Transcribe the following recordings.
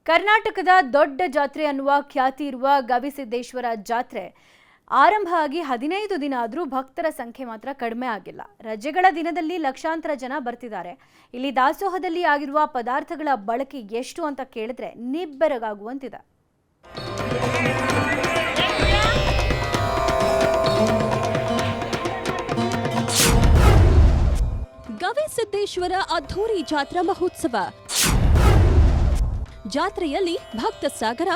ಕರ್ನಾಟಕದ ದೊಡ್ಡ ಜಾತ್ರೆ ಅನ್ನುವ ಖ್ಯಾತಿ ಇರುವ ಗವಿಸಿದ್ದೇಶ್ವರ ಜಾತ್ರೆ ಆರಂಭ ಆಗಿ 15 ದಿನ ಆದರೂ ಭಕ್ತರ ಸಂಖ್ಯೆ ಮಾತ್ರ ಕಡಿಮೆ ಆಗಿಲ್ಲ. ರಜೆಗಳ ದಿನದಲ್ಲಿ ಲಕ್ಷಾಂತರ ಜನ ಬರ್ತಿದ್ದಾರೆ. ಇಲ್ಲಿ ದಾಸೋಹದಲ್ಲಿ ಆಗಿರುವ ಪದಾರ್ಥಗಳ ಬಳಕೆ ಎಷ್ಟು ಅಂತ ಕೇಳಿದ್ರೆ ನಿಬ್ಬೆರಗಾಗುವಂತಿದೆ. ಗವಿಸಿದ್ದೇಶ್ವರ ಅದ್ಧೂರಿ ಜಾತ್ರಾ ಮಹೋತ್ಸವ. ಜಾತ್ರೆಯಲ್ಲಿ ಭಕ್ತ ಸಾಗರ,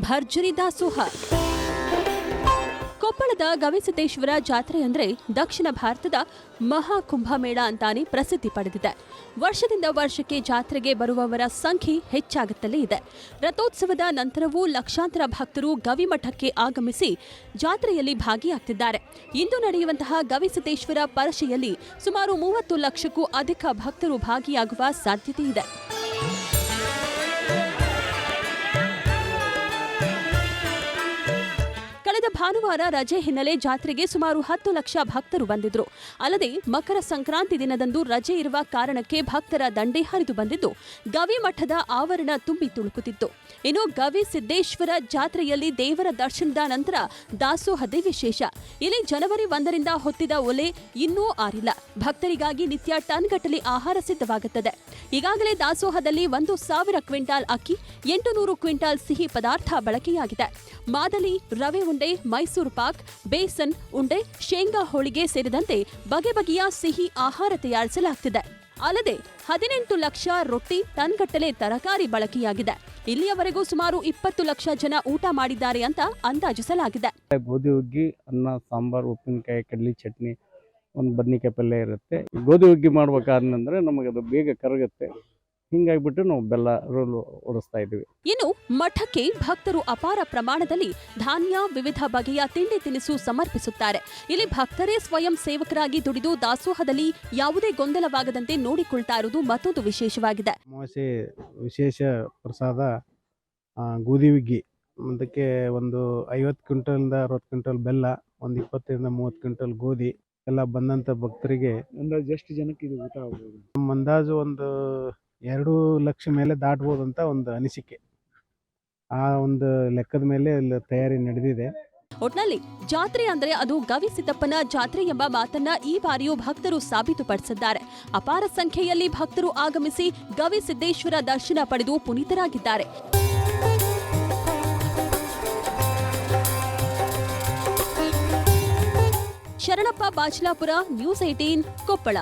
ಭರ್ಜರಿ ದಾಸೋಹ. ಕೊಪ್ಪಳದ ಗವಿಸಿದ್ದೇಶ್ವರ ಜಾತ್ರೆ ಅಂದ್ರೆ ದಕ್ಷಿಣ ಭಾರತದ ಮಹಾಕುಂಭಮೇಳ ಅಂತಾನೆ ಪ್ರಸಿದ್ಧಿ ಪಡೆದಿದೆ. ವರ್ಷದಿಂದ ವರ್ಷಕ್ಕೆ ಜಾತ್ರೆಗೆ ಬರುವವರ ಸಂಖ್ಯೆ ಹೆಚ್ಚಾಗುತ್ತಲೇ ಇದೆ. ರಥೋತ್ಸವದ ನಂತರವೂ ಲಕ್ಷಾಂತರ ಭಕ್ತರು ಗವಿಮಠಕ್ಕೆ ಆಗಮಿಸಿ ಜಾತ್ರೆಯಲ್ಲಿ ಭಾಗಿಯಾಗ್ತಿದ್ದಾರೆ. ಇಂದು ನಡೆಯುವಂತಹ ಗವಿಸಿದ್ದೇಶ್ವರ ಪರಶೆಯಲ್ಲಿ ಸುಮಾರು 30 ಲಕ್ಷಕ್ಕೂ ಅಧಿಕ ಭಕ್ತರು ಭಾಗಿಯಾಗುವ ಸಾಧ್ಯತೆ ಇದೆ. ಕಳೆದ ಭಾನುವಾರ ರಜೆ ಹಿನ್ನೆಲೆ ಜಾತ್ರೆಗೆ ಸುಮಾರು 10 ಲಕ್ಷ ಭಕ್ತರು ಬಂದಿದ್ರು. ಅಲ್ಲದೆ ಮಕರ ಸಂಕ್ರಾಂತಿ ದಿನದಂದು ರಜೆ ಇರುವ ಕಾರಣಕ್ಕೆ ಭಕ್ತರ ದಂಡೇ ಹರಿದು ಬಂದಿದ್ದು ಗವಿಮಠದ ಆವರಣ ತುಂಬಿ ತುಳುಕುತ್ತಿತ್ತು. ಇನ್ನು ಗವಿಸಿದ್ದೇಶ್ವರ ಜಾತ್ರೆಯಲ್ಲಿ ದೇವರ ದರ್ಶನದ ನಂತರ ದಾಸೋಹದೇ ವಿಶೇಷ. ಇಲ್ಲಿ ಜನವರಿ 1ರಿಂದ ಹೊತ್ತಿದ ಒಲೆ ಇನ್ನೂ ಆರಿಲ್ಲ. ಭಕ್ತರಿಗಾಗಿ ನಿತ್ಯ ಟನ್ಗಟ್ಟಲೆ ಆಹಾರ ಸಿದ್ಧವಾಗುತ್ತದೆ. ಈಗಾಗಲೇ ದಾಸೋಹದಲ್ಲಿ 1,000 ಕ್ವಿಂಟಾಲ್ ಅಕ್ಕಿ, 800 ಕ್ವಿಂಟಾಲ್ ಸಿಹಿ ಪದಾರ್ಥ ಬಳಕೆಯಾಗಿದೆ. ಮಾದಲಿ, ರವೆ ಉಂಡೆ, ಮೈಸೂರು ಪಾಕ್, ಬೇಸನ್ ಉಂಡೆ, ಶೇಂಗಾ ಹೋಳಿಗೆ ಸೇರಿದಂತೆ ಬಗೆ ಬಗೆಯ ಸಿಹಿ ಆಹಾರ ತಯಾರಿಸಲಾಗುತ್ತಿದೆ. ಅಲ್ಲದೆ 18 ಲಕ್ಷ ರೊಟ್ಟಿ, ಟನ್ಗಟ್ಟಲೆ ತರಕಾರಿ ಬಳಕೆಯಾಗಿದೆ. ಇಲ್ಲಿಯವರೆಗೂ ಸುಮಾರು 20 ಲಕ್ಷ ಜನ ಊಟ ಮಾಡಿದ್ದಾರೆ ಅಂತ ಅಂದಾಜಿಸಲಾಗಿದೆ. ಗೋಧಿ ಹುಗ್ಗಿ, ಅನ್ನ, ಸಾಂಬಾರ್, ಉಪ್ಪಿನಕಾಯಿ, ಕಡ್ಲಿ ಚಟ್ನಿ, ಒಂದು ಬದ್ನಿಕಾಯಿ ಪಲ್ಯ ಇರುತ್ತೆ. ಗೋಧಿ ಹುಗ್ಗಿ ಮಾಡ್ಬೇಕಾದ್ರೆ ನಮಗದು ಬೇಗ ಕರಗುತ್ತೆ. ಹಿಂಗಾಗಿಬಿಟ್ಟು ನಾವು ಬೆಲ್ಲ ರೋಲ್ ಓಡಿಸ್ತಾ ಇದ್ದೀವಿ. ಇನ್ನು ಮಠಕ್ಕೆ ಭಕ್ತರು ಅಪಾರ ಪ್ರಮಾಣದಲ್ಲಿ ಧಾನ್ಯ, ವಿವಿಧ ಬಗೆಯ ತಿಂಡಿ ತಿನಿಸು ಸಮರ್ಪಿಸುತ್ತಾರೆ. ಇಲ್ಲಿ ಭಕ್ತರೇ ಸ್ವಯಂ ಸೇವಕರಾಗಿ ದುಡಿದು ದಾಸೋಹದಲ್ಲಿ ಯಾವುದೇ ಗೊಂದಲವಾಗದಂತೆ ನೋಡಿಕೊಳ್ತಾ ಇರುವುದು ಮತ್ತೊಂದು ವಿಶೇಷವಾಗಿದೆ. ಅಮಾವಾಸ್ಯೆ ವಿಶೇಷ ಪ್ರಸಾದ ಗೋಧಿ ಹುಗ್ಗಿ. ಅದಕ್ಕೆ ಒಂದು 50 ಕ್ವಿಂಟಲ್ನಿಂದ 60 ಕ್ವಿಂಟಲ್ ಬೆಲ್ಲ, ಒಂದು 20ರಿಂದ 30 ಕ್ವಿಂಟಲ್ ಗೋಧಿ ಎಲ್ಲ ಬಂದಂಥ ಭಕ್ತರಿಗೆ. ಅಂದಾಜು ಎಷ್ಟು ಜನಕ್ಕೆ ಇದು ಊಟ ಆಗ್ಬೋದು? ನಮ್ಮ ಅಂದಾಜು ಒಂದು 2 ಲಕ್ಷ ಮೇಲೆ ದಾಟ್ಬೋದು ಅಂತ ಒಂದು ಅನಿಸಿಕೆ. ಆ ಒಂದು ಲೆಕ್ಕದ ಮೇಲೆ ಇಲ್ಲಿ ತಯಾರಿ ನಡೆದಿದೆ. ಒಟ್ನಲ್ಲಿ ಜಾತ್ರೆ ಅಂದ್ರೆ ಅದು ಗವಿಸಿದ್ದಪ್ಪನ ಜಾತ್ರೆ ಎಂಬ ಮಾತನ್ನ ಈ ಬಾರಿಯೂ ಭಕ್ತರು ಸಾಬೀತುಪಡಿಸಿದ್ದಾರೆ. ಅಪಾರ ಸಂಖ್ಯೆಯಲ್ಲಿ ಭಕ್ತರು ಆಗಮಿಸಿ ಗವಿಸಿದ್ದೇಶ್ವರ ದರ್ಶನ ಪಡೆದು ಪುನೀತರಾಗಿದ್ದಾರೆ. ಶರಣಪ್ಪ ಬಾಚಲಾಪುರ, ನ್ಯೂಸ್ 18, ಕೊಪ್ಪಳ.